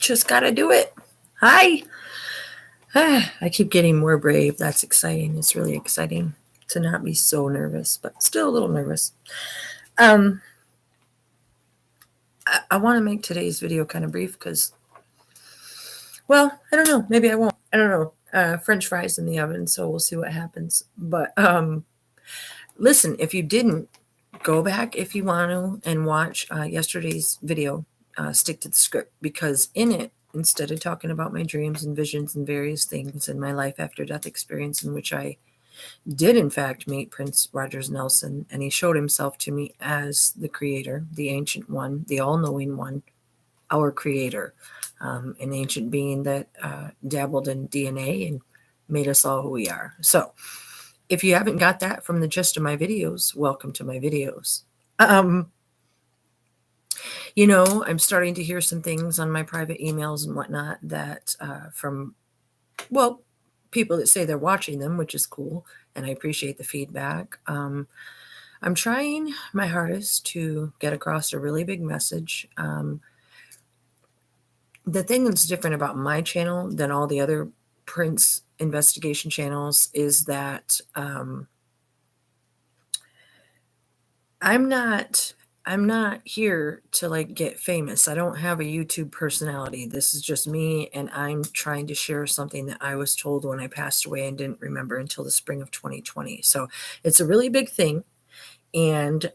Just got to do it. Hi. I keep getting more brave. That's exciting. It's really exciting to not be so nervous, but still a little nervous. I want to make today's video kind of brief because, well, I don't know. Maybe I won't. I don't know. French fries in the oven, so we'll see what happens. But listen, if you didn't, go back if you want to and watch yesterday's video. Stick to the script, because in it, instead of talking about my dreams and visions and various things in my life after death experience, in which I did in fact meet Prince Rogers Nelson, and he showed himself to me as the creator, the ancient one, the all-knowing one, our creator, an ancient being that dabbled in DNA and made us all who we are. So if you haven't got that from the gist of my videos, welcome to my videos. I'm starting to hear some things on my private emails and whatnot that from, well, people that say they're watching them, which is cool, and I appreciate the feedback. I'm trying my hardest to get across a really big message. The thing that's different about my channel than all the other Prince investigation channels is that I'm not here to get famous. I don't have a YouTube personality. This is just me, and I'm trying to share something that I was told when I passed away and didn't remember until the spring of 2020. So it's a really big thing. And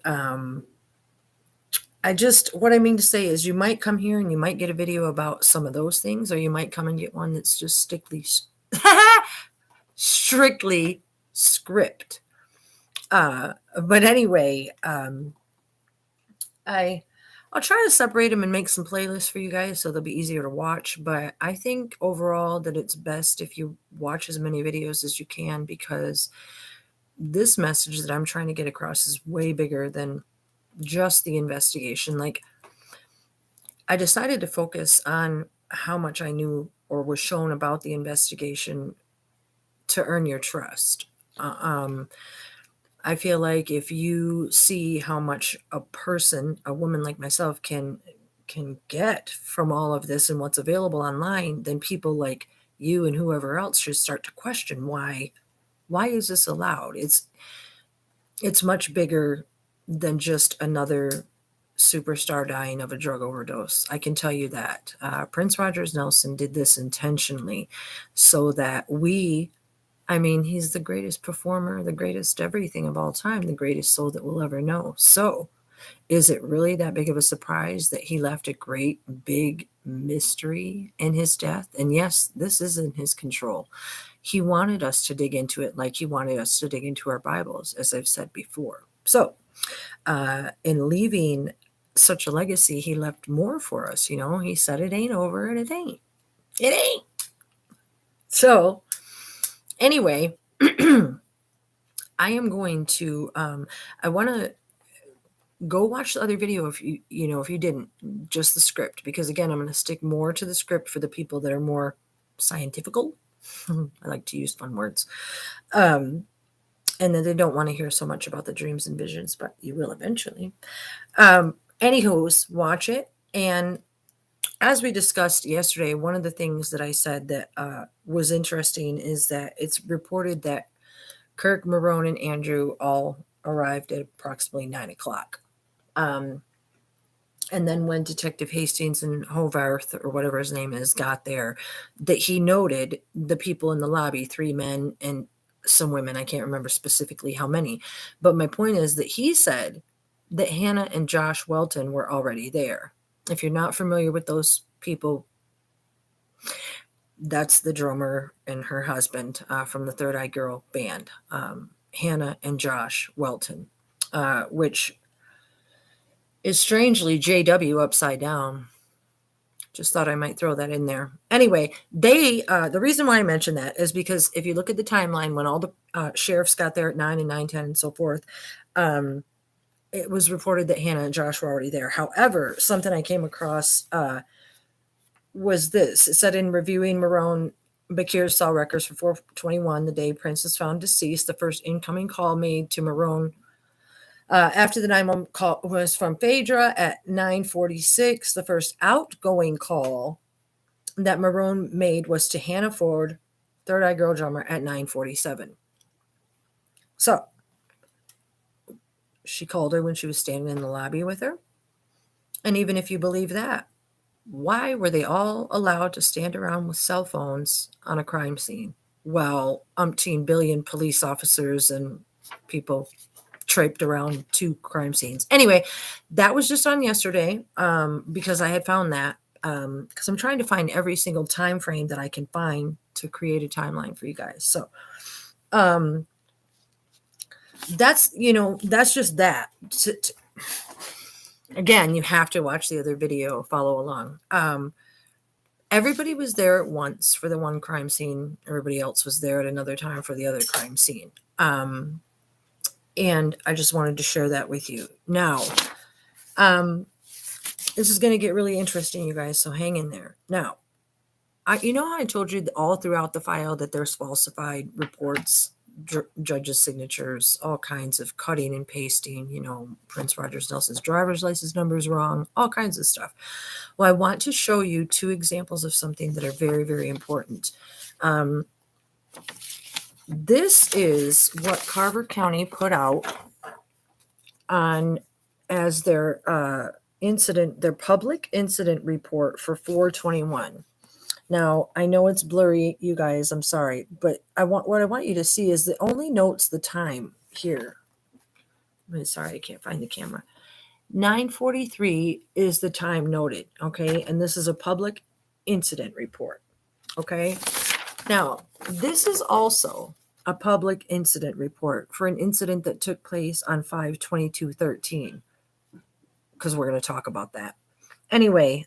what I mean to say is, you might come here and you might get a video about some of those things, or you might come and get one that's just strictly script. But anyway, I'll try to separate them and make some playlists for you guys so they'll be easier to watch. But I think overall that it's best if you watch as many videos as you can, because this message that I'm trying to get across is way bigger than just the investigation. I decided to focus on how much I knew or was shown about the investigation to earn your trust. I feel like if you see how much a woman like myself, can get from all of this and what's available online, then people like you and whoever else should start to question why is this allowed? It's much bigger than just another superstar dying of a drug overdose. I can tell you that. Prince Rogers Nelson did this intentionally so that he's the greatest performer, the greatest everything of all time, the greatest soul that we'll ever know. So is it really that big of a surprise that he left a great big mystery in his death? And yes, this is in his control. He wanted us to dig into it like he wanted us to dig into our Bibles, as I've said before. So in leaving such a legacy, he left more for us. He said it ain't over, and it ain't. It ain't. So anyway, I am going to, I want to go watch the other video if you didn't, just the script, because again, I'm going to stick more to the script for the people that are more scientifical. I like to use fun words. And then they don't want to hear so much about the dreams and visions, but you will eventually. Anywho's, watch it. And as we discussed yesterday, one of the things that I said that was interesting is that it's reported that Kirk, Marone, and Andrew all arrived at approximately 9 o'clock. And then when Detective Hastings and Hovarth, or whatever his name is, got there, that he noted the people in the lobby, 3 men and some women. I can't remember specifically how many. But my point is that he said that Hannah and Josh Welton were already there. If you're not familiar with those people, that's the drummer and her husband from the Third Eye Girl band, Hannah and Josh Welton, which is strangely JW upside down. Just thought I might throw that in there. Anyway, the reason why I mention that is because if you look at the timeline, when all the sheriffs got there at 9 and 9:10 and so forth, it was reported that Hannah and Josh were already there. However, something I came across was this. It said, in reviewing Marone Bakir's cell records for 421, the day Prince is found deceased, the first incoming call made to Marone after the 911 call was from Phaedra at 9:46. The first outgoing call that Marone made was to Hannah Ford, Third Eye Girl drummer, at 9:47. So she called her when she was standing in the lobby with her. And even if you believe that, why were they all allowed to stand around with cell phones on a crime scene while umpteen billion police officers and people traipsed around two crime scenes? Anyway, that was just on yesterday, because I had found that, because I'm trying to find every single time frame that I can find to create a timeline for you guys. So that's just that. Again, you have to watch the other video, follow along. Everybody was there at once for the one crime scene. Everybody else was there at another time for the other crime scene. And I just wanted to share that with you. Now, this is going to get really interesting, you guys, so hang in there. Now, you know how I told you all throughout the file that there's falsified reports, judges' signatures, all kinds of cutting and pasting, Prince Rogers Nelson's driver's license number is wrong, all kinds of stuff. Well, I want to show you two examples of something that are very, very important. This is what Carver County put out on as their their public incident report for 4/21. Now, I know it's blurry, you guys, I'm sorry, but what I want you to see is it only notes the time here. Sorry, I can't find the camera. 9:43 is the time noted, okay? And this is a public incident report, okay? Now, this is also a public incident report for an incident that took place on 5/22/13, because we're going to talk about that. Anyway,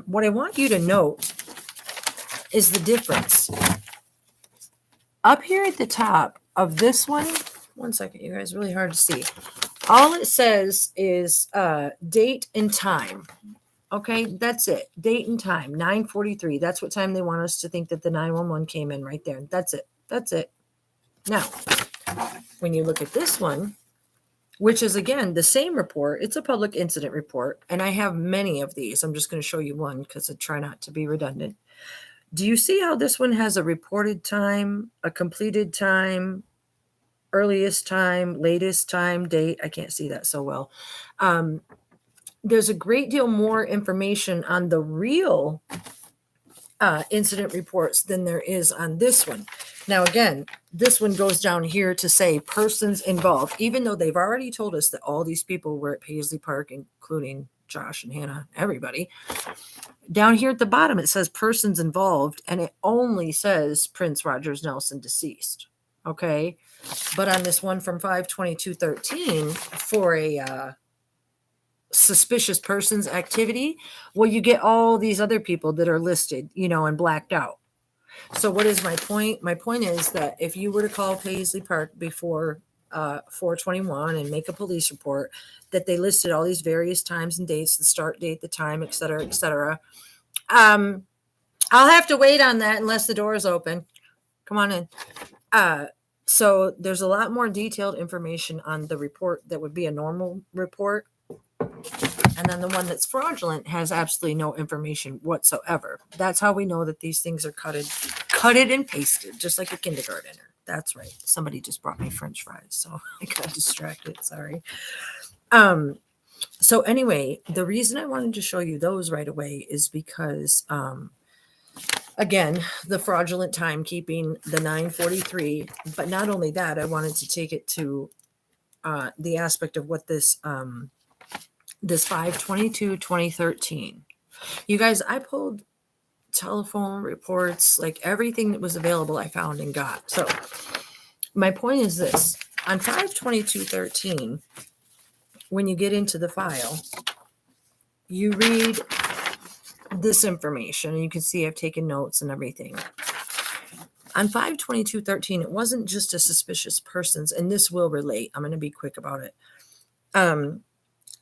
what I want you to note is the difference. Up here at the top of this one second, you guys, really hard to see. All it says is date and time. Okay, that's it. Date and time, 9:43. That's what time they want us to think that the 911 came in right there. That's it. That's it. Now, when you look at this one, which is, again, the same report, it's a public incident report, and I have many of these. I'm just going to show you one because I try not to be redundant. Do you see how this one has a reported time, a completed time, earliest time, latest time, date? I can't see that so well. There's a great deal more information on the real incident reports than there is on this one. Now, again, this one goes down here to say persons involved, even though they've already told us that all these people were at Paisley Park, including Josh and Hannah, everybody. Down here at the bottom, it says persons involved, and it only says Prince Rogers Nelson deceased. Okay. But on this one from 5/22/13 for a suspicious persons activity, well, you get all these other people that are listed, and blacked out. So what is my point? My point is that if you were to call Paisley Park before 4/21 and make a police report, that they listed all these various times and dates, the start date, the time, et cetera, et cetera. I'll have to wait on that unless the door is open. Come on in. So there's a lot more detailed information on the report that would be a normal report. And then the one that's fraudulent has absolutely no information whatsoever. That's how we know that these things are cutted and pasted, just like a kindergartner. That's right. Somebody just brought me French fries, so I got distracted. Sorry. So anyway, the reason I wanted to show you those right away is because, again, the fraudulent timekeeping, the 9:43, but not only that, I wanted to take it to the aspect of what this 5/22/2013. You guys, I pulled telephone reports, like everything that was available I found and got. So my point is this. On 5/22/13, when you get into the file, you read this information, and you can see I've taken notes and everything. On 5/22/13, it wasn't just a suspicious persons, and this will relate. I'm going to be quick about it.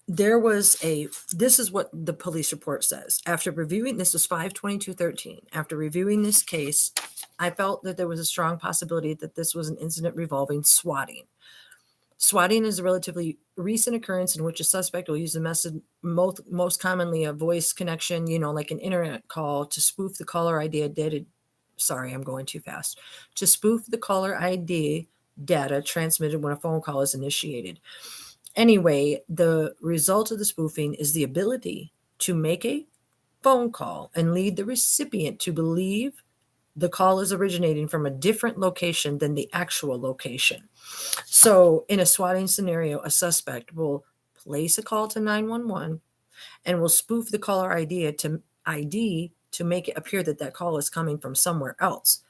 This is what the police report says. After reviewing, this was 5/22/13. After reviewing this case, I felt that there was a strong possibility that this was an incident involving swatting. Swatting is a relatively recent occurrence in which a suspect will use the method, most commonly a voice connection, like an internet call, to spoof the caller ID data. Sorry, I'm going too fast. To spoof the caller ID data transmitted when a phone call is initiated. Anyway, the result of the spoofing is the ability to make a phone call and lead the recipient to believe the call is originating from a different location than the actual location. So in a swatting scenario, a suspect will place a call to 911 and will spoof the caller ID to make it appear that call is coming from somewhere else.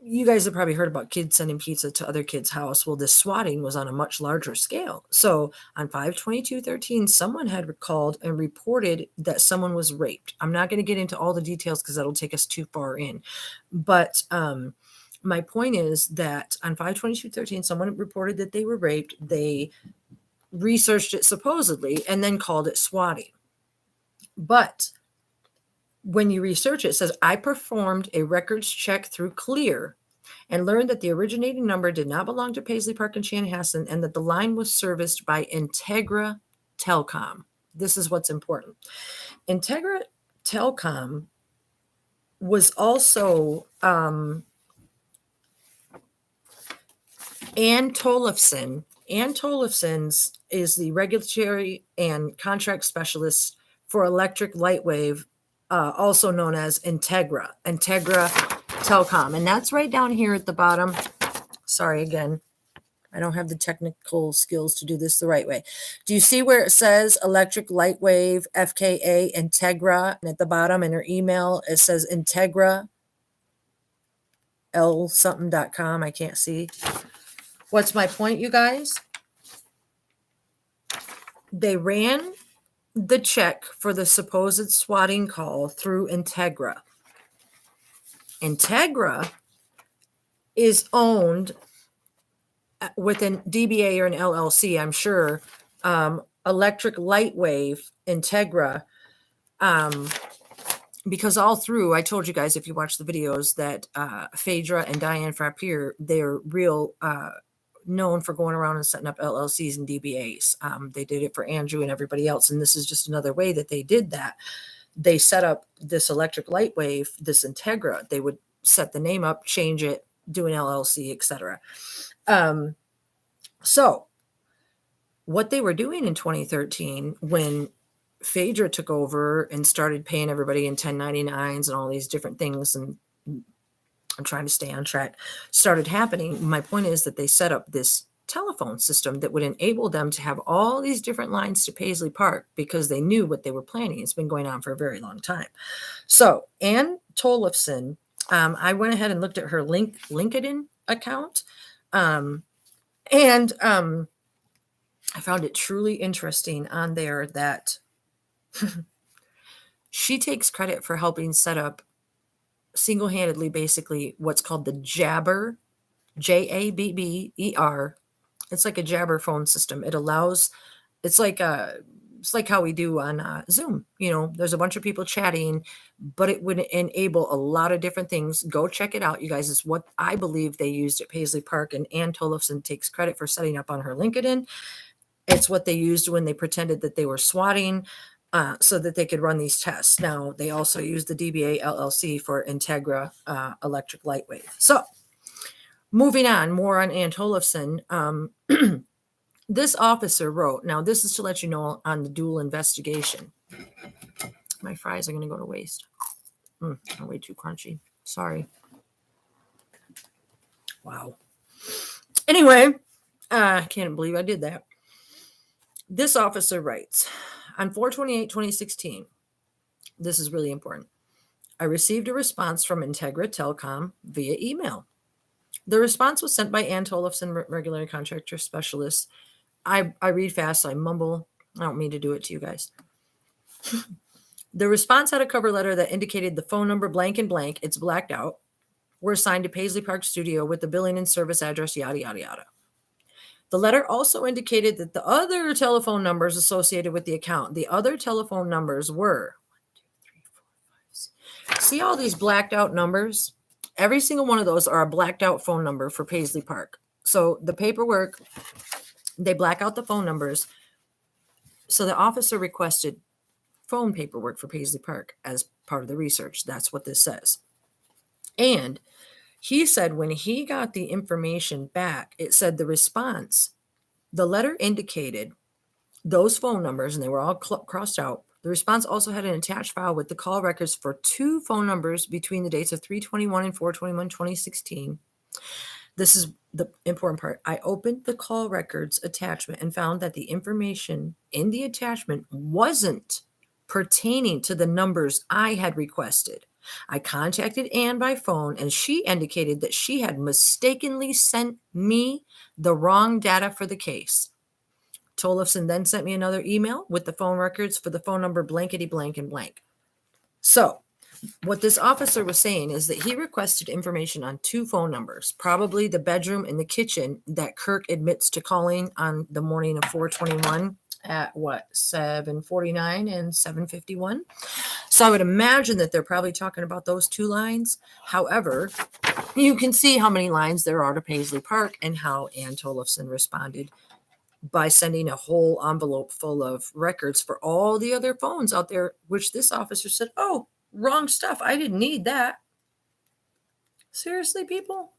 You guys have probably heard about kids sending pizza to other kids' house. Well, this swatting was on a much larger scale. So on 5/22/13, someone had called and reported that someone was raped. I'm not going to get into all the details because that'll take us too far in. But my point is that on 5/22/13, someone reported that they were raped. They researched it supposedly and then called it swatting. But when you research it, it says, I performed a records check through Clear and learned that the originating number did not belong to Paisley Park and Chanhassen and that the line was serviced by Integra Telecom. This is what's important. Integra Telecom was also Ann Tollefson. Ann Tollefson is the regulatory and contract specialist for electric lightwave, also known as Integra Telecom. And that's right down here at the bottom. Sorry, again, I don't have the technical skills to do this the right way. Do you see where it says electric lightwave, FKA, Integra? And at the bottom in her email, it says Integra something.com. I can't see. What's my point, you guys? They ran the check for the supposed swatting call through Integra. Integra is owned with an DBA or an LLC, I'm sure. Electric Lightwave, Integra, because all through, I told you guys, if you watch the videos, that Phaedra and Diane Frappier, they're real known for going around and setting up LLCs and DBAs. They did it for Andrew and everybody else, and this is just another way that they did that. They set up this Electric Lightwave, this Integra. They would set the name up, change it, do an LLC, etc. So what they were doing in 2013 when Phaedra took over and started paying everybody in 1099s and all these different things, and I'm trying to stay on track, started happening. My point is that they set up this telephone system that would enable them to have all these different lines to Paisley Park because they knew what they were planning. It's been going on for a very long time. So Ann Tollefson, I went ahead and looked at her LinkedIn account, and I found it truly interesting on there that she takes credit for helping set up single-handedly, basically, what's called the Jabber, Jabber. It's like a Jabber phone system. It allows, it's like how we do on Zoom. There's a bunch of people chatting, but it would enable a lot of different things. Go check it out, you guys. It's what I believe they used at Paisley Park, and Ann Tollefson takes credit for setting up on her LinkedIn. It's what they used when they pretended that they were swatting, so that they could run these tests. Now, they also use the DBA LLC for Integra Electric Lightwave. So, moving on, more on Ann Tollefson. This officer wrote, now this is to let you know on the dual investigation. My fries are going to go to waste. They're way too crunchy. Sorry. Wow. Anyway, I can't believe I did that. This officer writes, on 4/28/2016, this is really important, I received a response from Integra Telecom via email. The response was sent by Ann Tollefson, regular contractor specialist. I read fast, so I mumble. I don't mean to do it to you guys. The response had a cover letter that indicated the phone number blank and blank, it's blacked out, were assigned to Paisley Park Studio with the billing and service address, yada, yada, yada. The letter also indicated that the other telephone numbers associated with the account, the other telephone numbers were, 1, 2, 3, 4, 5, 6. See all these blacked out numbers? Every single one of those are a blacked out phone number for Paisley Park. So the paperwork, they black out the phone numbers. So the officer requested phone paperwork for Paisley Park as part of the research. That's what this says. And he said when he got the information back, it said the response, the letter indicated those phone numbers, and they were all crossed out. The response also had an attached file with the call records for 2 phone numbers between the dates of 3/21 and 4/21, 2016. This is the important part. I opened the call records attachment and found that the information in the attachment wasn't pertaining to the numbers I had requested. I contacted Ann by phone, and she indicated that she had mistakenly sent me the wrong data for the case. Tollefson then sent me another email with the phone records for the phone number blankety blank and blank. So what this officer was saying is that he requested information on 2 phone numbers, probably the bedroom and the kitchen that Kirk admits to calling on the morning of 4/21 at 7:49 and 7:51. So I would imagine that they're probably talking about those 2 lines. However, you can see how many lines there are to Paisley Park and how Ann Tollefson responded by sending a whole envelope full of records for all the other phones out there, which this officer said, oh, wrong stuff. I didn't need that. Seriously, people?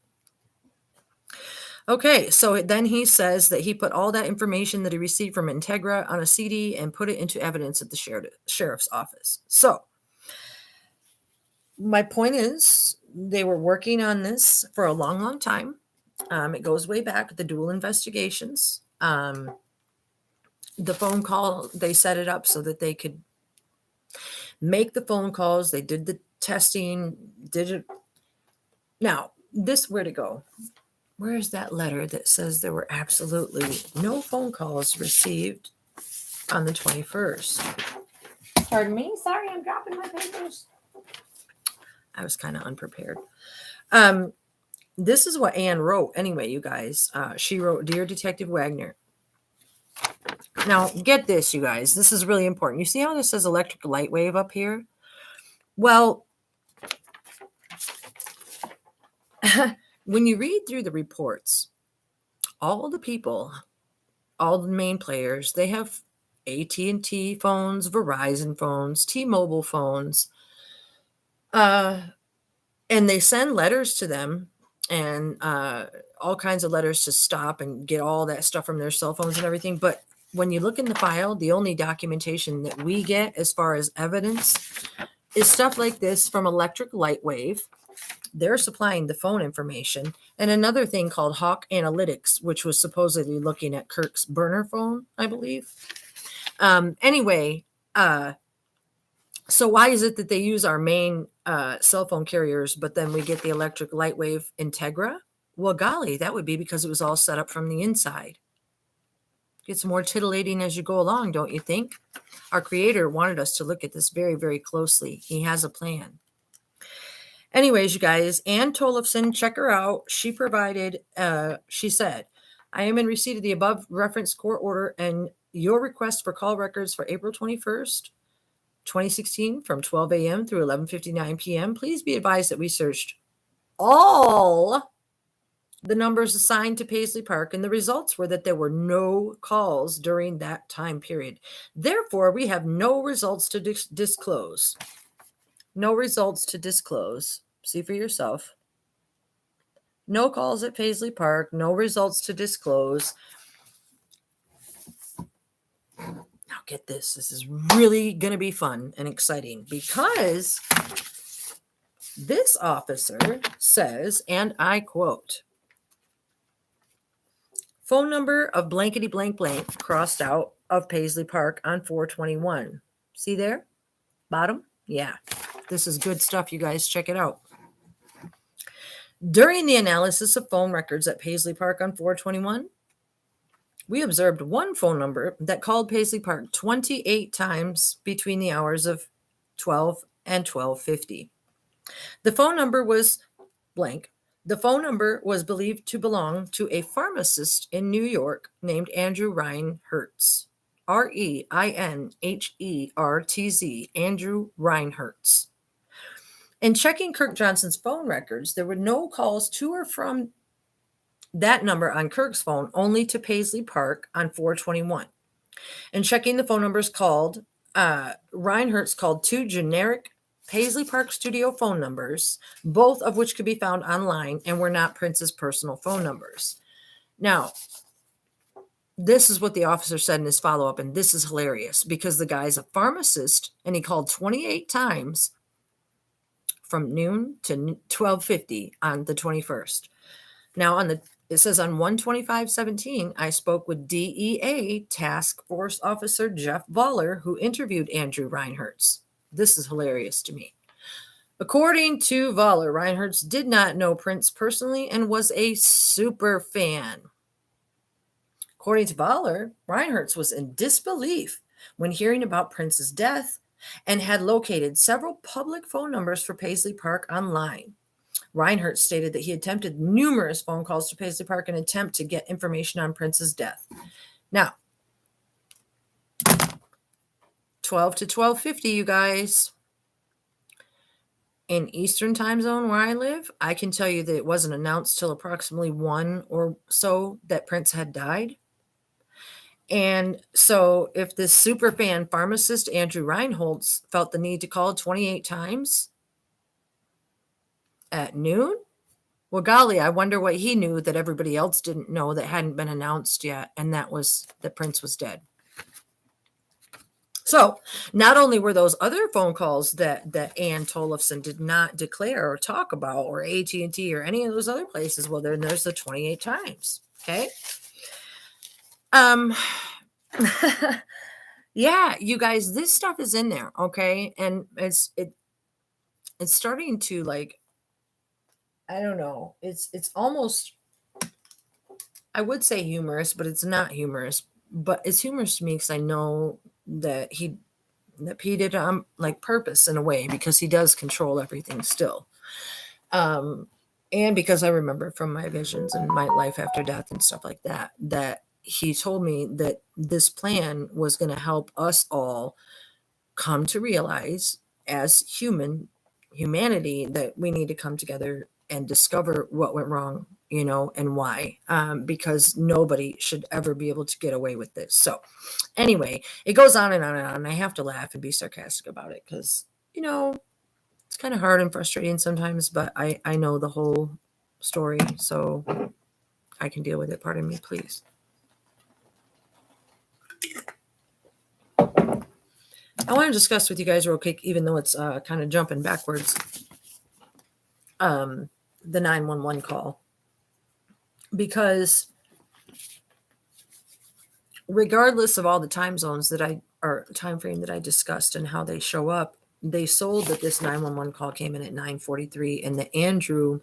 Okay, so then he says that he put all that information that he received from Integra on a CD and put it into evidence at the sheriff's office. So my point is they were working on this for a long, long time. It goes way back, the dual investigations. The phone call, they set it up so that they could make the phone calls. They did the testing, did it. Now, this, where to go? Where's that letter that says there were absolutely no phone calls received on the 21st? Pardon me? Sorry, I'm dropping my papers. I was kind of unprepared. This is what Ann wrote anyway, you guys. She wrote, Dear Detective Wagner. Now, get this, you guys. This is really important. You see how this says electric light wave up here? Well, when you read through the reports, all the people, all the main players, they have AT&T phones, Verizon phones, T-Mobile phones, and they send letters to them and all kinds of letters to stop and get all that stuff from their cell phones and everything. But when you look in the file, the only documentation that we get as far as evidence is stuff like this from Electric Light Wave. They're supplying the phone information, and another thing called Hawk Analytics, which was supposedly looking at Kirk's burner phone, I believe. Anyway, so why is it that they use our main cell phone carriers, but then we get the Electric Light Wave Integra? Well, golly, that would be because it was all set up from the inside. Gets more titillating as you go along, don't you think? Our creator wanted us to look at this very, very closely. He has a plan. Anyways, you guys, Ann Tollefson, check her out. She provided, she said, I am in receipt of the above referenced court order and your request for call records for April 21st, 2016 from 12 a.m. through 11:59 p.m. Please be advised that we searched all the numbers assigned to Paisley Park, and the results were that there were no calls during that time period. Therefore, we have no results to disclose. No results to disclose. See for yourself. No calls at Paisley Park. No results to disclose. Now get this. This is really going to be fun and exciting because this officer says, and I quote, phone number of blankety blank blank crossed out of Paisley Park on 4/21. See there? Bottom? Yeah. This is good stuff, you guys. Check it out. During the analysis of phone records at Paisley Park on 4/21, we observed one phone number that called Paisley Park 28 times between the hours of 12 and 12:50. The phone number was blank. The phone number was believed to belong to a pharmacist in New York named Andrew Reinhertz. Reinhertz, Andrew Reinhertz. In checking Kirk Johnson's phone records, there were no calls to or from that number on Kirk's phone only to Paisley Park on 421. And checking the phone numbers called, Reinhertz called 2 generic Paisley Park studio phone numbers, both of which could be found online and were not Prince's personal phone numbers. Now, this is what the officer said in his follow-up, and this is hilarious because the guy's a pharmacist, and he called 28 times from noon to 12:50 on the 21st. Now, it says on 125:17, I spoke with DEA Task Force Officer Jeff Voller, who interviewed Andrew Reinhertz. This is hilarious to me. According to Voller, Reinhertz did not know Prince personally and was a super fan. According to Voller, Reinhertz was in disbelief when hearing about Prince's death and had located several public phone numbers for Paisley Park online. Reinhardt stated that he attempted numerous phone calls to Paisley Park in an attempt to get information on Prince's death. Now, 12 to 12:50, you guys. In Eastern time zone where I live, I can tell you that it wasn't announced till approximately 1 or so that Prince had died. And so if this super fan pharmacist, Andrew Reinholtz, felt the need to call 28 times at noon, well, golly, I wonder what he knew that everybody else didn't know that hadn't been announced yet, and that was that Prince was dead. So not only were those other phone calls that Ann Tollefson did not declare or talk about, or AT&T or any of those other places, well, then there's the 28 times, okay? Yeah, you guys, this stuff is in there, okay? And it's starting to, like, I don't know. It's almost, I would say humorous, but it's not humorous. But it's humorous to me because I know that he did it on like purpose in a way, because he does control everything still. And because I remember from my visions and my life after death and stuff like that, that he told me that this plan was going to help us all come to realize as humanity that we need to come together and discover what went wrong, and why, because nobody should ever be able to get away with this. So anyway, it goes on and on and on. And I have to laugh and be sarcastic about it because, it's kind of hard and frustrating sometimes, but I know the whole story, so I can deal with it. Pardon me, please. I want to discuss with you guys real quick, even though it's kind of jumping backwards, the 911 call. Because regardless of all the time zones or time frame that I discussed and how they show up, they sold that this 911 call came in at 9:43 and that Andrew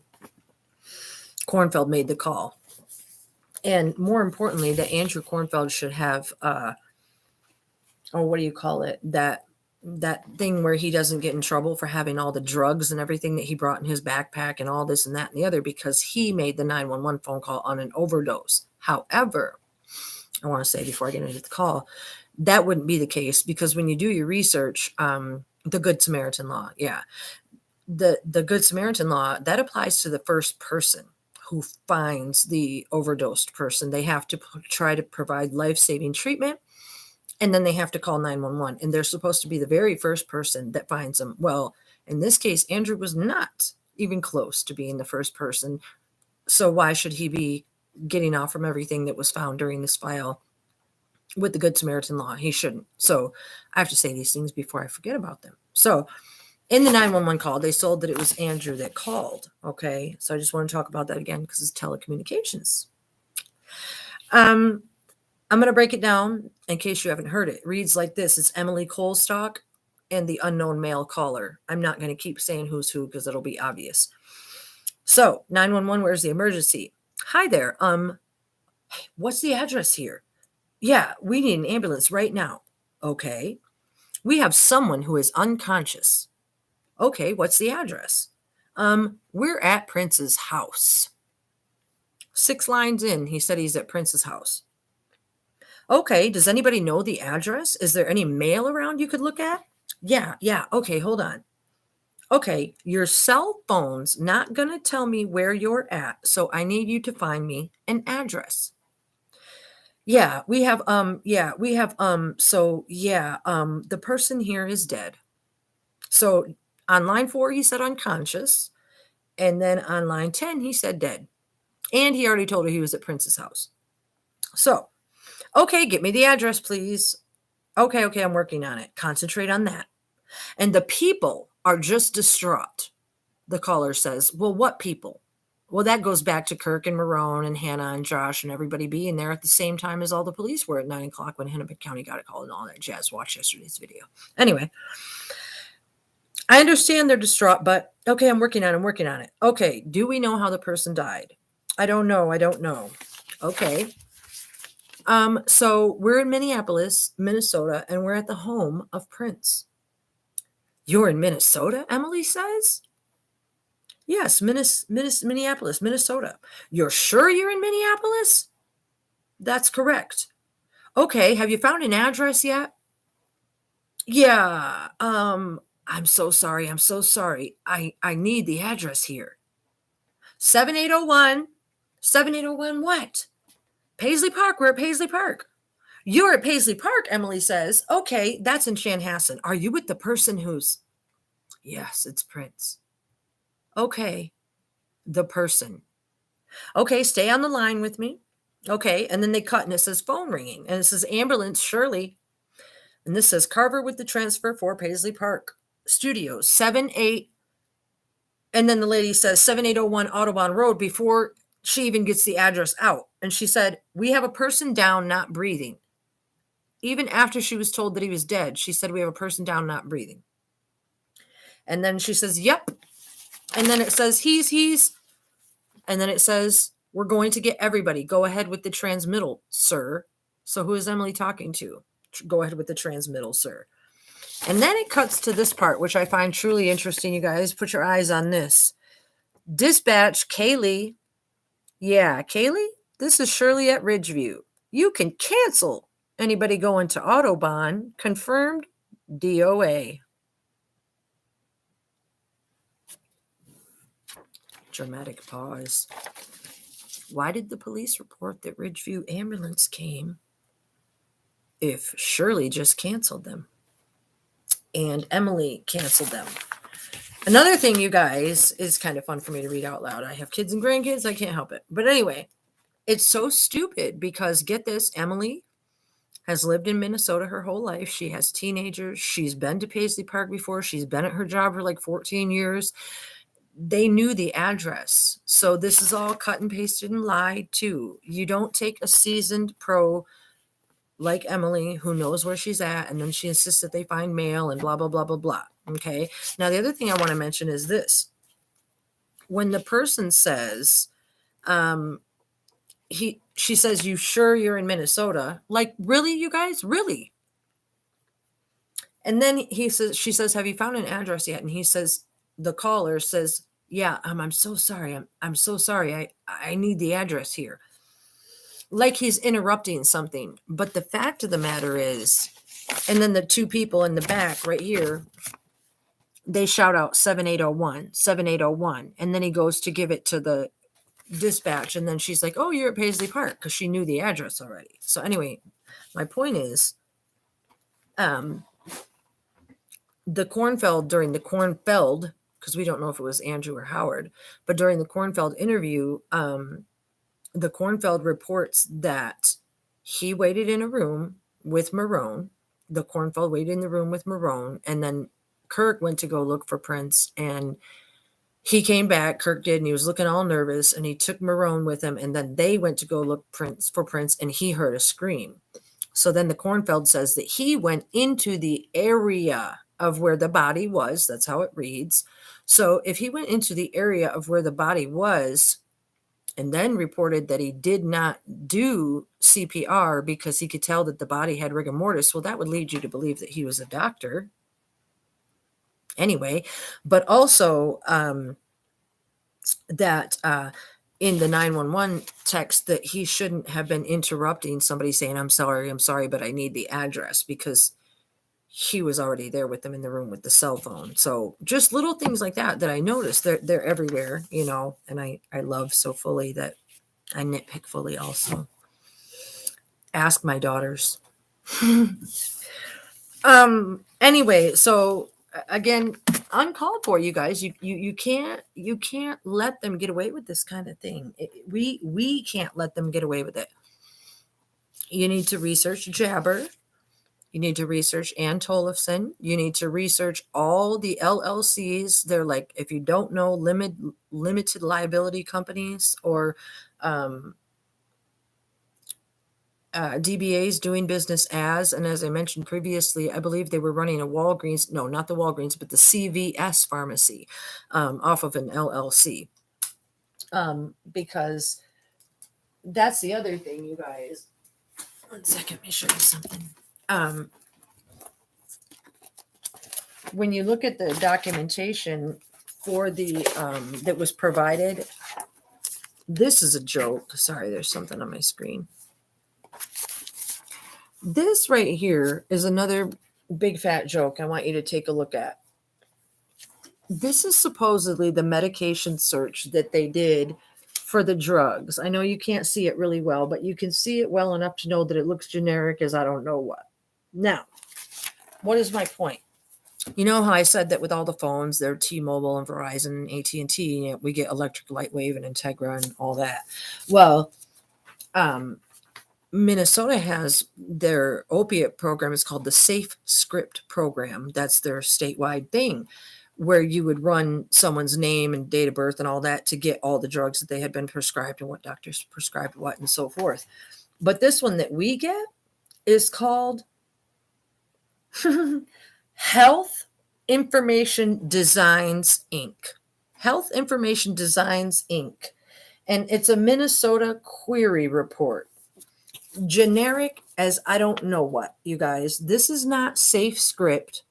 Kornfeld made the call. And more importantly, that Andrew Kornfeld should have, what do you call it? That thing where he doesn't get in trouble for having all the drugs and everything that he brought in his backpack and all this and that and the other, because he made the 911 phone call on an overdose. However, I want to say before I get into the call, that wouldn't be the case, because when you do your research, the Good Samaritan law, the Good Samaritan law, that applies to the first person who finds the overdosed person. They have to try to provide life-saving treatment, and then they have to call 911, and they're supposed to be the very first person that finds them. Well, in this case, Andrew was not even close to being the first person. So why should he be getting off from everything that was found during this file with the Good Samaritan law? He shouldn't. So I have to say these things before I forget about them. So in the 911 call, they sold that it was Andrew that called. Okay. So I just want to talk about that again because it's telecommunications. I'm going to break it down in case you haven't heard it. It reads like this. It's Emily Colstock and the unknown male caller. I'm not going to keep saying who's who because it'll be obvious. So 911, where's the emergency? Hi there. What's the address here? Yeah, we need an ambulance right now. Okay. We have someone who is unconscious. Okay, what's the address? We're at Prince's house. 6 lines in, he said he's at Prince's house. Okay, does anybody know the address? Is there any mail around you could look at? Yeah, okay, hold on. Okay, your cell phone's not going to tell me where you're at, so I need you to find me an address. Yeah, the person here is dead. So on line 4, he said unconscious. And then on line 10, he said dead. And he already told her he was at Prince's house. So, okay, get me the address, please. Okay, I'm working on it. Concentrate on that. And the people are just distraught. The caller says, well, what people? Well, that goes back to Kirk and Marone and Hannah and Josh and everybody being there at the same time as all the police were at 9 o'clock when Hennepin County got a call and all that jazz. Watch yesterday's video. Anyway, I understand they're distraught, but okay, I'm working on it. Okay, do we know how the person died? I don't know. Okay. So we're in Minneapolis, Minnesota, and we're at the home of Prince. You're in Minnesota, Emily says? Yes, Minneapolis, Minnesota. You're sure you're in Minneapolis? That's correct. Okay, have you found an address yet? Yeah, I'm so sorry. I need the address here. 7801. 7801 what? Paisley Park. We're at Paisley Park. You're at Paisley Park, Emily says. Okay, that's in Chanhassen. Are you with the person who's... Yes, it's Prince. Okay, the person. Okay, stay on the line with me. Okay, and then they cut and it says phone ringing. And it says ambulance, Shirley. And this says Carver with the transfer for Paisley Park Studios, 78. And then the lady says 7801 Audubon Road before she even gets the address out. And she said, we have a person down, not breathing. Even after she was told that he was dead, she said, we have a person down, not breathing. And then she says, yep. And then it says, he's. And then it says, we're going to get everybody. Go ahead with the transmittal, sir. So who is Emily talking to? Go ahead with the transmittal, sir. And then it cuts to this part, which I find truly interesting, you guys. Put your eyes on this. Dispatch, Kaylee. Yeah, Kaylee, this is Shirley at Ridgeview. You can cancel anybody going to Audubon. Confirmed DOA. Dramatic pause. Why did the police report that Ridgeview ambulance came if Shirley just canceled them? And Emily canceled them. Another thing, you guys, is kind of fun for me to read out loud. I have kids and grandkids. I can't help it. But anyway, it's so stupid because, get this, Emily has lived in Minnesota her whole life. She has teenagers. She's been to Paisley Park before. She's been at her job for like 14 years. They knew the address. So this is all cut and pasted and lied too. You don't take a seasoned pro like Emily, who knows where she's at, and then she insists that they find mail and blah, blah, blah, blah, blah. Okay. Now, the other thing I want to mention is this. When the person says, she says, you sure you're in Minnesota? Like, really, you guys? Really? And then she says, have you found an address yet? And he says, the caller says, yeah, I'm so sorry. I'm so sorry. I need the address here. Like he's interrupting something. But the fact of the matter is, and then the two people in the back right here, they shout out 7801, 7801. And then he goes to give it to the dispatch. And then she's like, oh, you're at Paisley Park, because she knew the address already. So anyway, my point is, the Kornfeld, during the Kornfeld, because we don't know if it was Andrew or Howard, but during the Kornfeld interview, the Kornfeld reports that he waited in a room with Marone. The Kornfeld waited in the room with Marone, and then Kirk went to go look for Prince, and he came back, Kirk did, and he was looking all nervous, and he took Marone with him, and then they went to go look for Prince, and he heard a scream. So then the Kornfeld says that he went into the area of where the body was. That's how it reads. So if he went into the area of where the body was and then reported that he did not do CPR because he could tell that the body had rigor mortis, well, that would lead you to believe that he was a doctor. Anyway, but also that in the 911 text that he shouldn't have been interrupting somebody saying, I'm sorry, but I need the address, because he was already there with them in the room with the cell phone. So just little things like that I noticed. They're everywhere, and I love so fully that I nitpick fully also. Ask my daughters. Anyway, so again, uncalled for, you guys. You can't let them get away with this kind of thing. We can't let them get away with it. You need to research Jabber. You need to research Ann Tollefson. You need to research all the LLCs. They're like, if you don't know, limited liability companies, or DBAs, doing business as. And as I mentioned previously, I believe they were running a Walgreens, no, not the Walgreens, but the CVS pharmacy off of an LLC. Because that's the other thing, you guys. One second, let me show you something. When you look at the documentation for the that was provided, this is a joke. Sorry, there's something on my screen. This right here is another big fat joke I want you to take a look at. This is supposedly the medication search that they did for the drugs. I know you can't see it really well, but you can see it well enough to know that it looks generic as I don't know what. Now, what is my point? You know how I said that with all the phones, they're T-Mobile and Verizon and AT&T, we get Electric Lightwave and Integra and all that. Well, Minnesota has their opiate program. It's called the Safe Script program. That's their statewide thing, where you would run someone's name and date of birth and all that to get all the drugs that they had been prescribed and what doctors prescribed what and so forth. But this one that we get is called Health Information Designs, Inc. Health Information Designs, Inc. And it's a Minnesota query report. Generic as I don't know what, you guys. This is not Safe Script,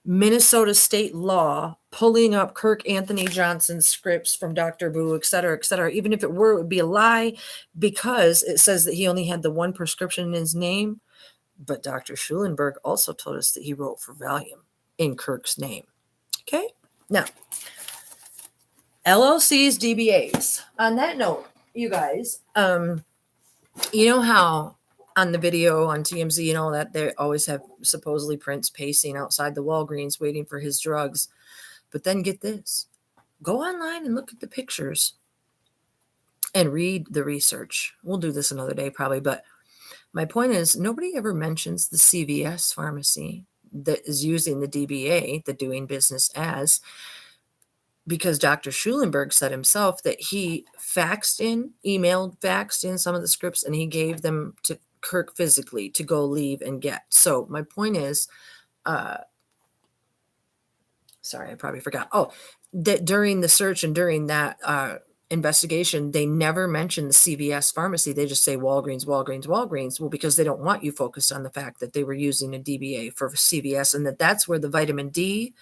Minnesota state law, pulling up Kirk Anthony Johnson's scripts from Dr. Boo, et cetera, et cetera. Even if it were, it would be a lie, because it says that he only had the one prescription in his name. But Dr. Schulenberg also told us that he wrote for Valium in Kirk's name. Okay? Now, LLCs, DBAs. On that note, you guys, you know how on the video on TMZ and all that, they always have supposedly Prince pacing outside the Walgreens waiting for his drugs. But then get this. Go online and look at the pictures and read the research. We'll do this another day probably, but my point is, nobody ever mentions the CVS pharmacy that is using the DBA, the doing business as, because Dr. Schulenberg said himself that he faxed in some of the scripts, and he gave them to Kirk physically to go leave and get. So my point is, sorry, I probably forgot. Oh, that during the search and during that investigation, they never mentioned the CVS pharmacy. They just say Walgreens, Walgreens, Walgreens. Well, because they don't want you focused on the fact that they were using a DBA for CVS, and that's where the vitamin D,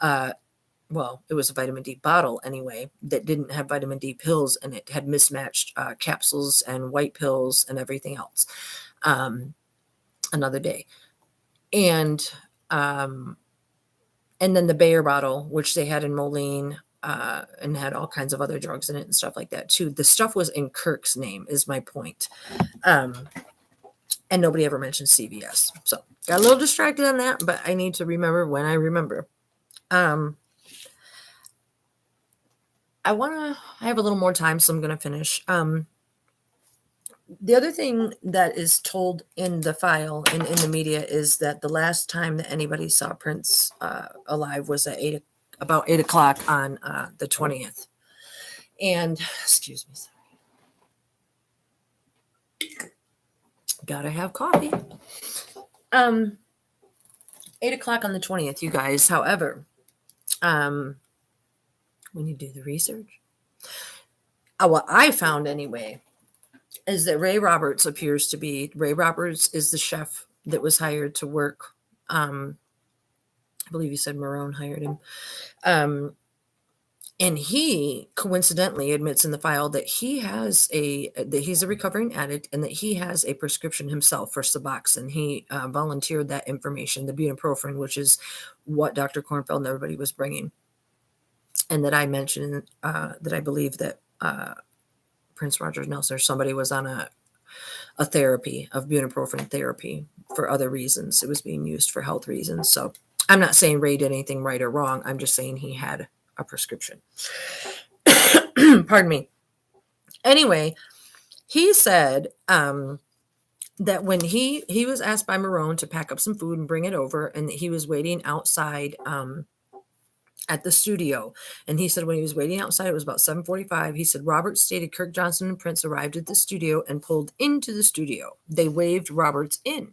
well, it was a vitamin D bottle anyway, that didn't have vitamin D pills, and it had mismatched capsules and white pills and everything else. Another day. And then the Bayer bottle, which they had in Moline, and had all kinds of other drugs in it and stuff like that too. The stuff was in Kirk's name, is my point. And nobody ever mentioned CVS. So got a little distracted on that, but I need to remember when I remember. I have a little more time, so I'm going to finish. The other thing that is told in the file in the media is that the last time that anybody saw Prince alive was at about 8 o'clock on the 20th. And, excuse me, sorry. Gotta have coffee. 8 o'clock on the 20th, you guys. However, when you do the research, what I found anyway, is that Ray Roberts is the chef that was hired to work. I believe you said Marone hired him. And he coincidentally admits in the file that he's a recovering addict and that he has a prescription himself for Suboxone. He volunteered that information, the bupropion, which is what Dr. Kornfeld and everybody was bringing, and that I mentioned that I believe that Prince Roger Nelson or somebody was on a therapy of bupropion therapy for other reasons. It was being used for health reasons. So I'm not saying Ray did anything right or wrong. I'm just saying he had a prescription. Pardon me. Anyway, he said that when he was asked by Marone to pack up some food and bring it over, and that he was waiting outside at the studio. And he said when he was waiting outside, it was about 7:45. He said Roberts stated Kirk Johnson and Prince arrived at the studio and pulled into the studio. They waved Roberts in.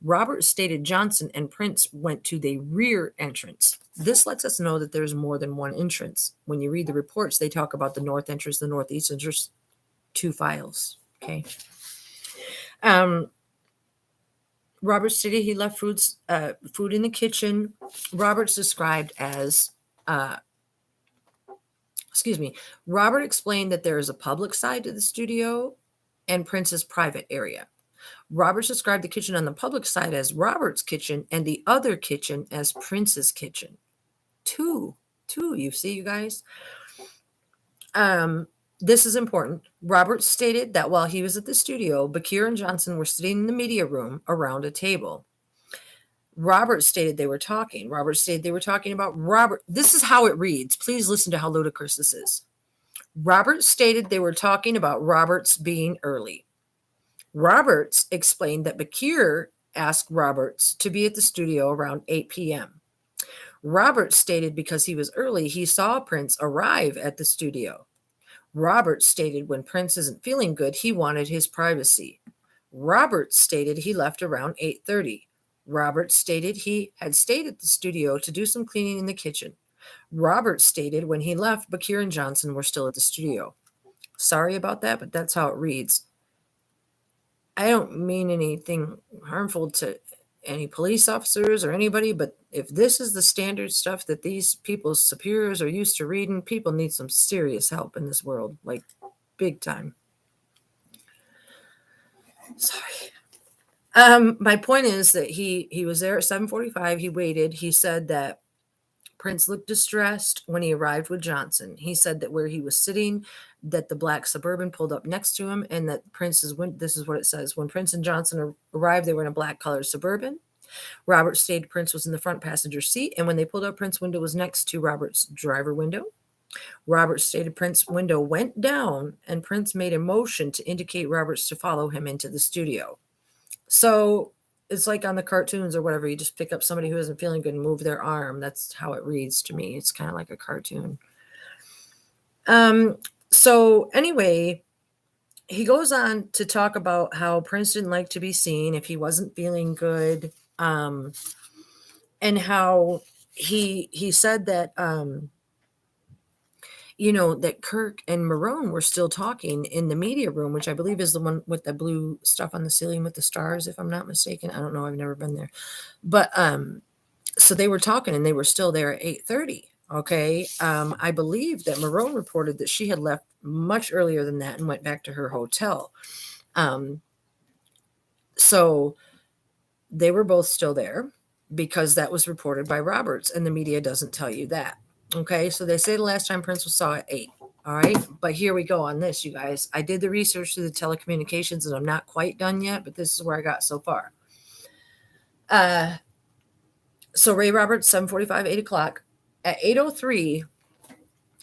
Roberts stated Johnson and Prince went to the rear entrance. This lets us know that there's more than one entrance. When you read the reports, they talk about the north entrance, the northeast entrance, 2 files. Okay. Roberts stated he left food in the kitchen. Roberts described as, Robert explained that there is a public side to the studio and Prince's private area. Roberts described the kitchen on the public side as Robert's kitchen and the other kitchen as Prince's kitchen. Two, you see, you guys? This is important. Roberts stated that while he was at the studio, Bakir and Johnson were sitting in the media room around a table. Roberts stated they were talking. Roberts stated they were talking about Robert. This is how it reads. Please listen to how ludicrous this is. Roberts stated they were talking about Roberts being early. Roberts explained that Bakir asked Roberts to be at the studio around 8 p.m. Roberts stated because he was early, he saw Prince arrive at the studio. Roberts stated when Prince isn't feeling good, he wanted his privacy. Roberts stated he left around 8:30. Roberts stated he had stayed at the studio to do some cleaning in the kitchen. Roberts stated when he left, Bakir and Johnson were still at the studio. Sorry about that, but that's how it reads. I don't mean anything harmful to any police officers or anybody, but if this is the standard stuff that these people's superiors are used to reading, people need some serious help in this world, like big time. Sorry. My point is that he was there at 7:45. He waited. He said that Prince looked distressed when he arrived with Johnson. He said that where he was sitting, that the black Suburban pulled up next to him, and that this is what it says, when Prince and Johnson arrived, they were in a black colored Suburban. Robert stated Prince was in the front passenger seat, and when they pulled up, Prince's window was next to Robert's driver window. Robert stated Prince's window went down, and Prince made a motion to indicate Roberts to follow him into the studio. So it's like on the cartoons or whatever, you just pick up somebody who isn't feeling good and move their arm. That's how it reads to me. It's kind of like a cartoon. So anyway, he goes on to talk about how Prince didn't like to be seen if he wasn't feeling good. And how he said that, that Kirk and Marone were still talking in the media room, which I believe is the one with the blue stuff on the ceiling with the stars, if I'm not mistaken. I don't know. I've never been there. But so they were talking and they were still there at 8:30. Okay. I believe that Marone reported that she had left much earlier than that and went back to her hotel. So they were both still there because that was reported by Roberts, and the media doesn't tell you that. Okay, so they say the last time Prince was saw at 8. All right, but here we go on this, you guys. I did the research through the telecommunications, and I'm not quite done yet, but this is where I got so far. So Ray Roberts, 7:45, 8 o'clock. At 8:03,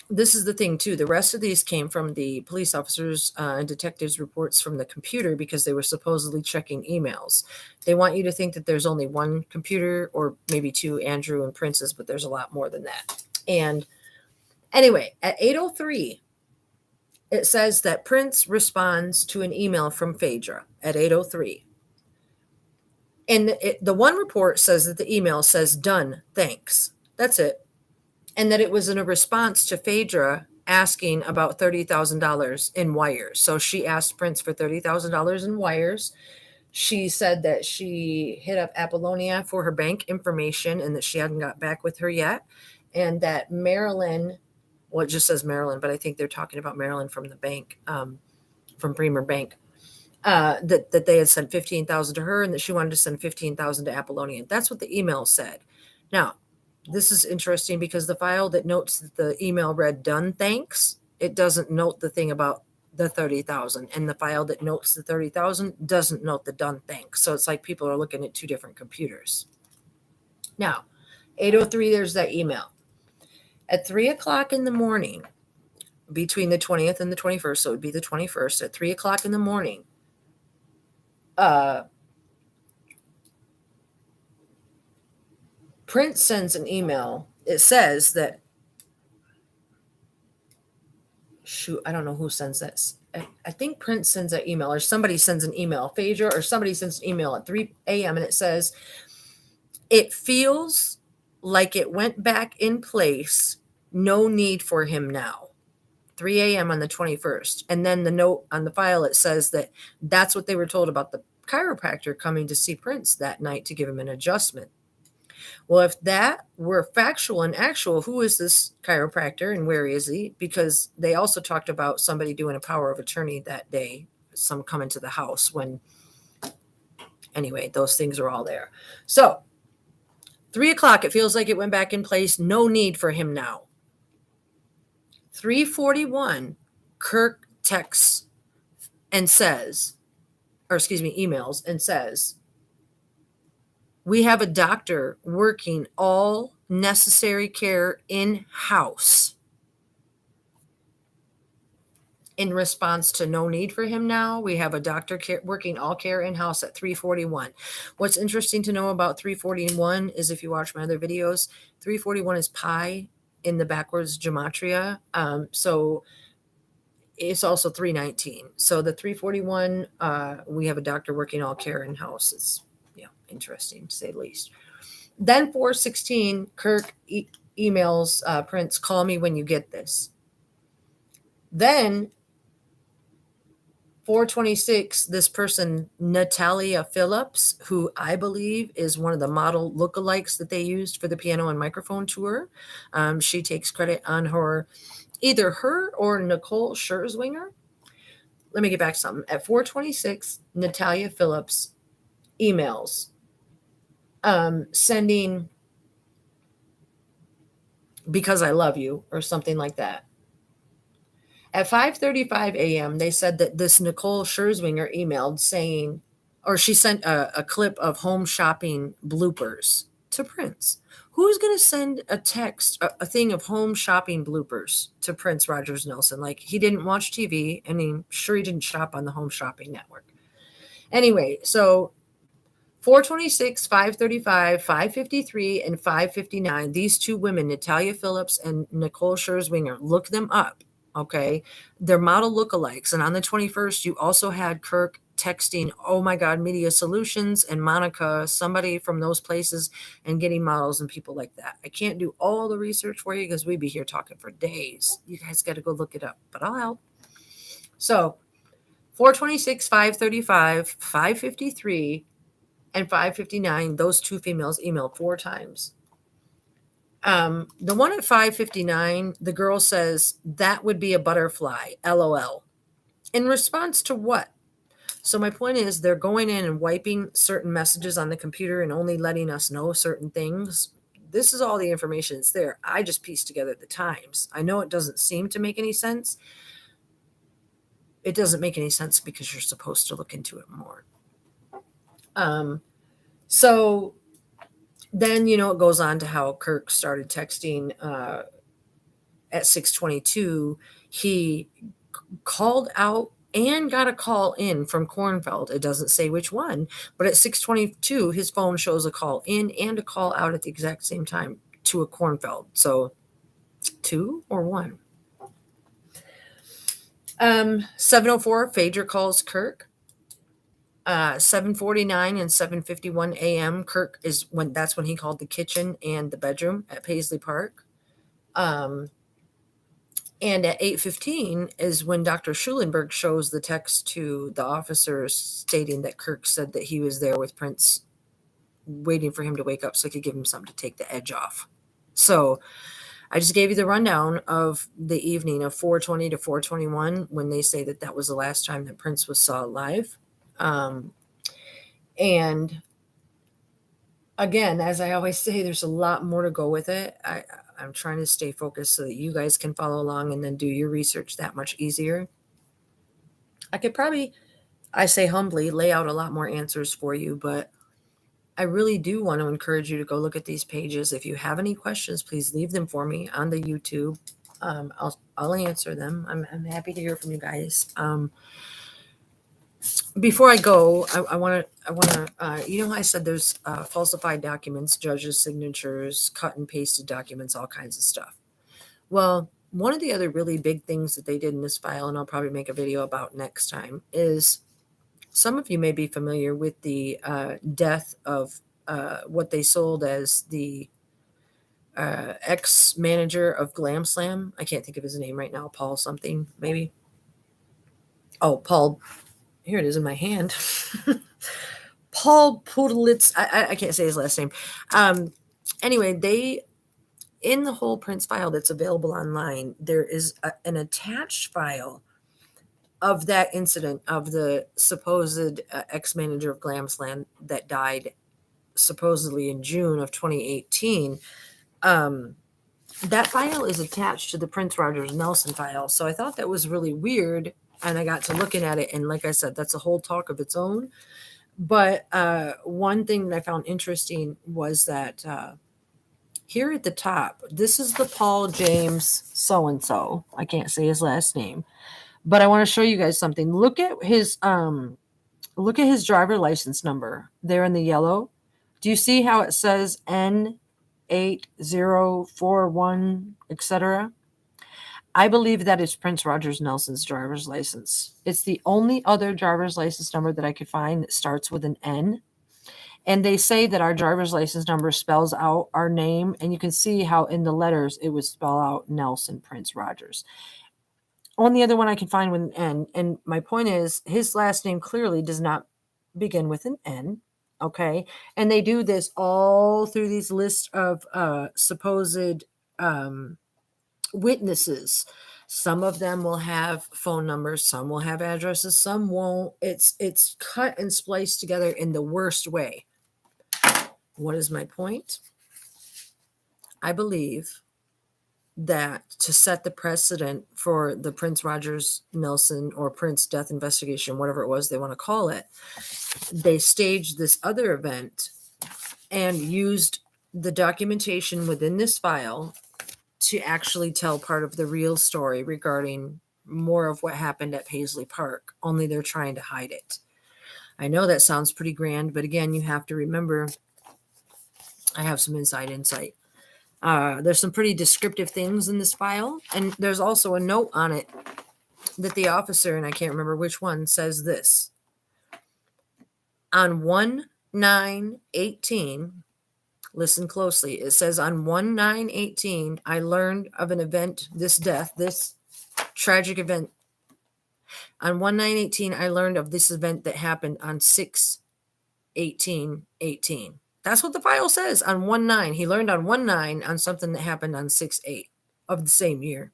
this is the thing, too. The rest of these came from the police officers and detectives' reports from the computer because they were supposedly checking emails. They want you to think that there's only one computer or maybe 2, Andrew and Prince's, but there's a lot more than that. And anyway, at 8:03, it says that Prince responds to an email from Phaedra at 8:03. And the one report says that the email says, "Done, thanks." That's it. And that it was in a response to Phaedra asking about $30,000 in wires. So she asked Prince for $30,000 in wires. She said that she hit up Apollonia for her bank information and that she hadn't got back with her yet. And that Marilyn Well, it just says Marilyn, but I think they're talking about Marilyn from the bank, from Bremer Bank. That they had sent 15,000 to her and that she wanted to send 15,000 to Apollonian. That's what the email said. Now, this is interesting because the file that notes that the email read done thanks, it doesn't note the thing about the 30,000, and the file that notes the 30,000 doesn't note the done thanks. So it's like people are looking at two different computers. Now, 8:03, there's that email. At 3:00 in the morning, between the 20th and the 21st, so it would be the 21st, at 3:00 in the morning, Prince sends an email. It says that, shoot, I don't know who sends that. I think Prince sends that email, or somebody sends an email, Phaedra, or somebody sends an email at 3 a.m. and it says, it feels like it went back in place. No need for him now. 3 a.m. on the 21st. And then the note on the file, it says that that's what they were told about the chiropractor coming to see Prince that night to give him an adjustment. Well, if that were factual and actual, who is this chiropractor and where is he? Because they also talked about somebody doing a power of attorney that day, some coming to the house when, anyway, those things are all there. So 3:00, it feels like it went back in place. No need for him now. 3:41, Kirk texts and says, or excuse me, emails and says, we have a doctor working all necessary care in-house. In response to no need for him now, we have a doctor working all care in-house at 3:41. What's interesting to know about 3:41 is, if you watch my other videos, 3:41 is pi in the backwards gematria. So it's also 3:19. So the 3:41, we have a doctor working all care in-house. It's interesting to say the least. Then 4:16, Kirk emails Prince, call me when you get this. Then 4:26, this person, Natalia Phillips, who I believe is one of the model lookalikes that they used for the piano and microphone tour. She takes credit on either her or Nicole Scherzwinger. Let me get back to something. At 4:26, Natalia Phillips emails sending because I love you or something like that. At 5:35 a.m., they said that this Nicole Scherzwinger emailed saying, or she sent a clip of home shopping bloopers to Prince. Who's going to send a text, a thing of home shopping bloopers to Prince Rogers Nelson? Like, he didn't watch TV, and I'm sure he didn't shop on the Home Shopping Network. Anyway, so 4:26, 5:35, 5:53, and 5:59, these two women, Natalia Phillips and Nicole Scherzwinger, look them up, okay? They're model lookalikes. And on the 21st, you also had Kirk texting, oh my God, Media Solutions, and Monica, somebody from those places, and getting models and people like that. I can't do all the research for you because we'd be here talking for days. You guys got to go look it up, but I'll help. So 4:26, 5:35, 5:53, and 5:59, those two females emailed 4 times. The one at 5:59, the girl says, that would be a butterfly, LOL. In response to what? So my point is, they're going in and wiping certain messages on the computer and only letting us know certain things. This is all the information that's there. I just pieced together the times. I know it doesn't seem to make any sense. It doesn't make any sense because you're supposed to look into it more. So then, it goes on to how Kirk started texting at 6:22. He called out and got a call in from Kornfeld. It doesn't say which one, but at 6:22, his phone shows a call in and a call out at the exact same time to a Kornfeld. So 2 or 1. 7:04, Phaedra calls Kirk. 7:49 and 7:51 a.m. Kirk that's when he called the kitchen and the bedroom at Paisley Park. And at 8:15 is when Dr. Schulenberg shows the text to the officers stating that Kirk said that he was there with Prince, waiting for him to wake up so he could give him something to take the edge off. So I just gave you the rundown of the evening of 420 to 421 when they say that that was the last time that Prince was saw live. And again, as I always say, there's a lot more to go with it. I'm trying to stay focused so that you guys can follow along and then do your research that much easier. I could probably, I say humbly, lay out a lot more answers for you, but I really do want to encourage you to go look at these pages. If you have any questions, please leave them for me on the YouTube. I'll answer them. I'm happy to hear from you guys. Before I go, I want to, you know how I said there's falsified documents, judges' signatures, cut and pasted documents, all kinds of stuff. Well, one of the other really big things that they did in this file, and I'll probably make a video about next time, is some of you may be familiar with the death of what they sold as the ex-manager of Glam Slam. I can't think of his name right now. Paul something, maybe. Oh, Paul. Here it is in my hand. Paul Pudelitz. I can't say his last name. Anyway, they, in the whole Prince file that's available online, there is an attached file of that incident of the supposed ex-manager of Glam Slam that died supposedly in June of 2018. That file is attached to the Prince Rogers Nelson file. So I thought that was really weird. And I got to looking at it. And like I said, that's a whole talk of its own. But one thing that I found interesting was that here at the top, this is the Paul James so-and-so. I can't say his last name. But I want to show you guys something. Look at his driver license number there in the yellow. Do you see how it says N8041, etc.? I believe that is Prince Rogers Nelson's driver's license. It's the only other driver's license number that I could find that starts with an N. And they say that our driver's license number spells out our name. And you can see how in the letters it would spell out Nelson Prince Rogers. Only other one I can find with an N. And my point is, his last name clearly does not begin with an N. Okay. And they do this all through these lists of supposed witnesses. Some of them will have phone numbers, some will have addresses, some won't. It's cut and spliced together in the worst way. What is my point? I believe that to set the precedent for the Prince Rogers Nelson or Prince death investigation, whatever it was they want to call it, they staged this other event and used the documentation within this file to actually tell part of the real story regarding more of what happened at Paisley Park, only they're trying to hide it. I know that sounds pretty grand, but again, you have to remember I have some inside insight. There's some pretty descriptive things in this file, and there's also a note on it that the officer, and I can't remember which one, says this. On 1/9/18, listen closely. It says on 1/9/18, I learned of an event, this death, this tragic event. On 1/9/18, I learned of this event that happened on 6/18/18. That's what the file says on 1/9. He learned on 1/9 on something that happened on 6/8 of the same year.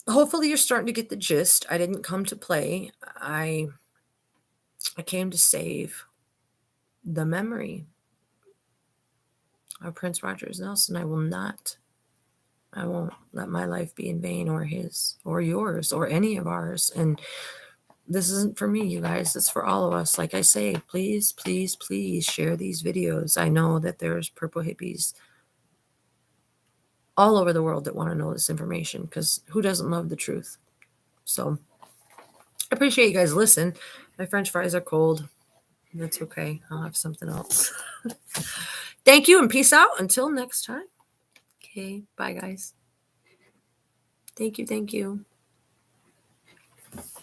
Hopefully you're starting to get the gist. I didn't come to play. I came to save the memory of Prince Rogers Nelson. I won't let my life be in vain, or his, or yours, or any of ours. And this isn't for me, you guys. It's for all of us. Like I say, please, please, please share these videos. I know that there's purple hippies all over the world that want to know this information, because who doesn't love the truth? So I appreciate you guys listen. My French fries are cold. That's okay. I'll have something else. Thank you and peace out. Until next time. Okay. Bye, guys. Thank you. Thank you.